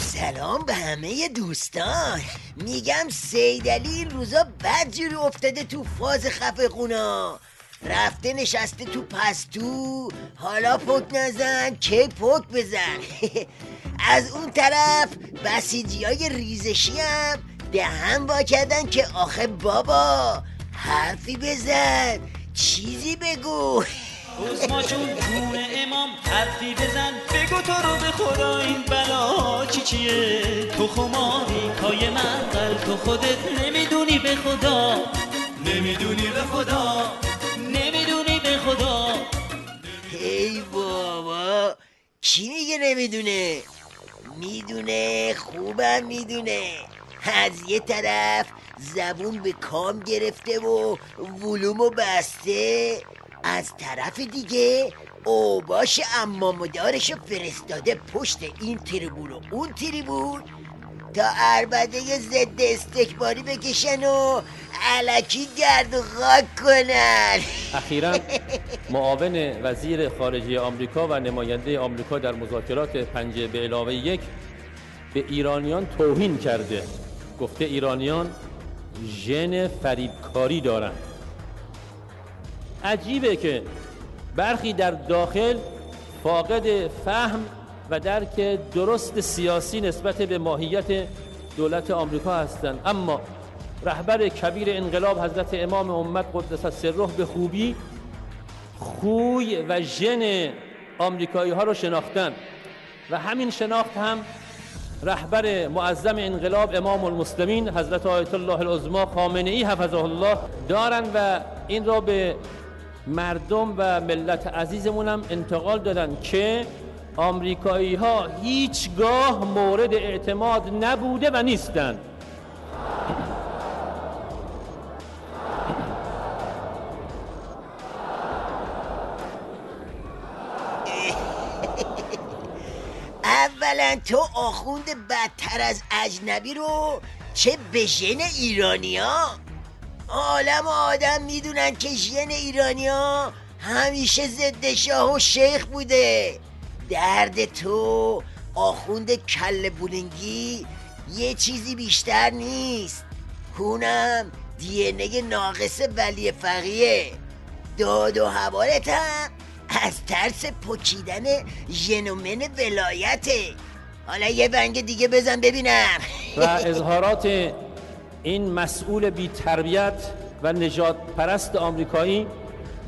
سلام به همه دوستان. میگم سیدعلی این روزا بدجوری افتاده تو فاز خفقونا، رفته نشسته تو پستو، حالا پک نزن که پک بزن. از اون طرف بسیجی های ریزشی هم دهن وا کردن که آخه بابا حرفی بزن، چیزی بگو. عظما جون جون امام حرفی بزن، بگو تو رو به خدا این بلا چیه؟ تو خماری پای من قل، تو خودت نمیدونی به خدا، نمیدونی به خدا، نمیدونی به خدا. ای بابا کی میگه نمیدونه؟ میدونه، خوبم میدونه. از یه طرف زبون به کام گرفته و ولومو بسته، از طرف دیگه اوباش امامدارشو فرستاده پشت این تریبون و اون تریبون تا عربده ضد استکباری بکشن و الکی گرد و خاک کنن. اخیراً معاون وزیر خارجه آمریکا و نماینده آمریکا در مذاکرات 5+1 به ایرانیان توهین کرده، گفته ایرانیان ژن فریبکاری دارن. عجیبه که برخی در داخل فاقد فهم و درک درست سیاسی نسبت به ماهیت دولت آمریکا هستند، اما رهبر کبیر انقلاب حضرت امام امت قدس سره به خوبی خوی و ژن آمریکایی ها رو شناختن و همین شناخت هم رهبر معظم انقلاب امام المسلمین حضرت آیت الله العظما خامنه ای حفظه الله دارن و این را به مردم و ملت عزیزمون هم انتقال دادن که آمریکایی ها هیچگاه مورد اعتماد نبوده و نیستند. اولا تو آخوند بدتر از اجنبی رو چه به ژن ایرانیا؟ عالم آدم میدونن که ژن ایرانیا همیشه ضد شاه و شیخ بوده. درد تو آخوند کله بولنگی یه چیزی بیشتر نیست، اونم دی ان ای ناقص ولی فقیه. داد و حوالت هم از ترس پکیدن ژنومن ولایته. حالا یه بنگ دیگه بزن ببینم. و اظهارات این مسئول بی تربیت و نژاد پرست آمریکایی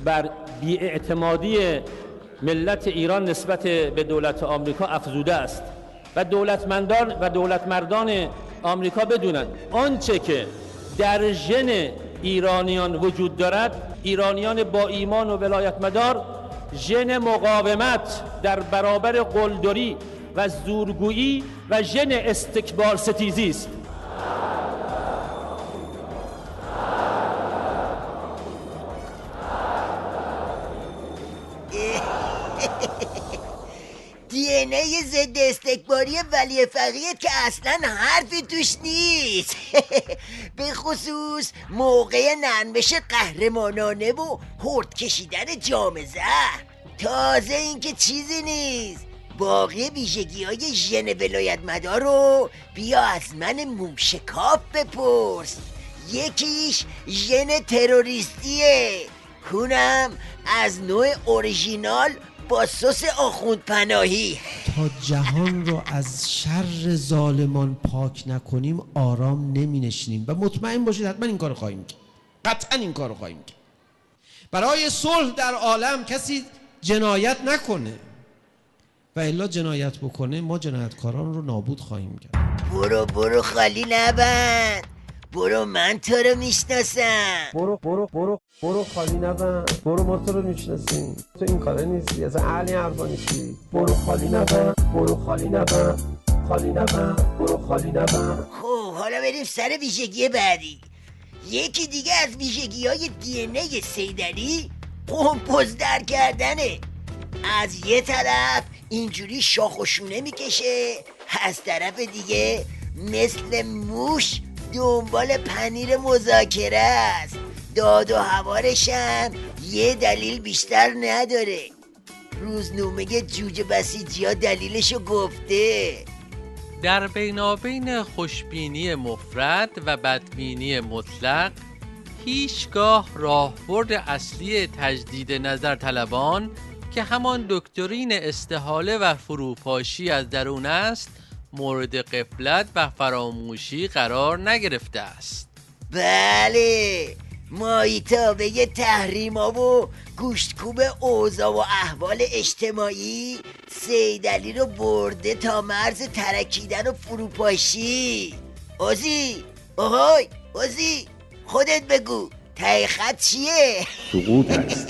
بر بی‌اعتمادی ملت ایران نسبت به دولت آمریکا افزوده است و دولتمندان و دولتمردان آمریکا بدونند آنچه که در ژن ایرانیان وجود دارد، ایرانیان با ایمان و ولایت مدار ژن مقاومت در برابر قلدری و زورگویی و ژن استکبار ستیزی است. دی ان ای ضد استکباری ولی فقیه‌ات که اصلا حرفی توش نیست. به خصوص موقع نرمش قهرمانانه و هرد کشیدن جام زهر. تازه این که چیزی نیست، باقی ویژگی های ژن ولایت مدار رو بیا از من موشکاف بپرس. یکیش ژن تروریستیه، اونم از نوع اوریژینال با سس آخوند پناهی. تا جهان رو از شر ظالمان پاک نکنیم آرام نمی نشینیم و مطمئن باشید حتما این کار خواهیم کرد، قطعا این کار خواهیم کرد. برای صلح در عالم کسی جنایت نکنه و الا جنایت بکنه ما جنایتکاران رو نابود خواهیم کرد. برو خالی نبند، برو من تو رو میشناسم. برو خالی نبند، برو ما تو رو میشناسیم، تو این کاره نیستی، اصلا اهل این حرفا نیستی. برو خالی نبند، برو خالی نبند، خالی نبند، برو خالی نبند. خب حالا بریم سر ویژگی بعدی. یکی دیگه از ویژگی های دی ان ای سیدعلی قمپزدر کردنه. از یه طرف اینجوری شاخ و شونه میکشه، از طرف دیگه مثل موش دنبال پنیر مذاکره است. داد و هوارش هم یه دلیل بیشتر نداره. روزنامه جوجه بسیجی دلیلشو گفته. در بینابین خوشبینی مفرد و بدبینی مطلق هیچگاه راهبرد اصلی تجدید نظر طلبان که همان دکترین استحاله و فروپاشی از درون است مورد غفلت و فراموشی قرار نگرفته است. بله، مایتابه تحریما و گوشتکوب اوضاع و احوال اجتماعی سید علی رو برده تا مرز ترکیدن و فروپاشی. اوزی، اوهای اوزی، خودت بگو ته خط چیه؟ سقوط است.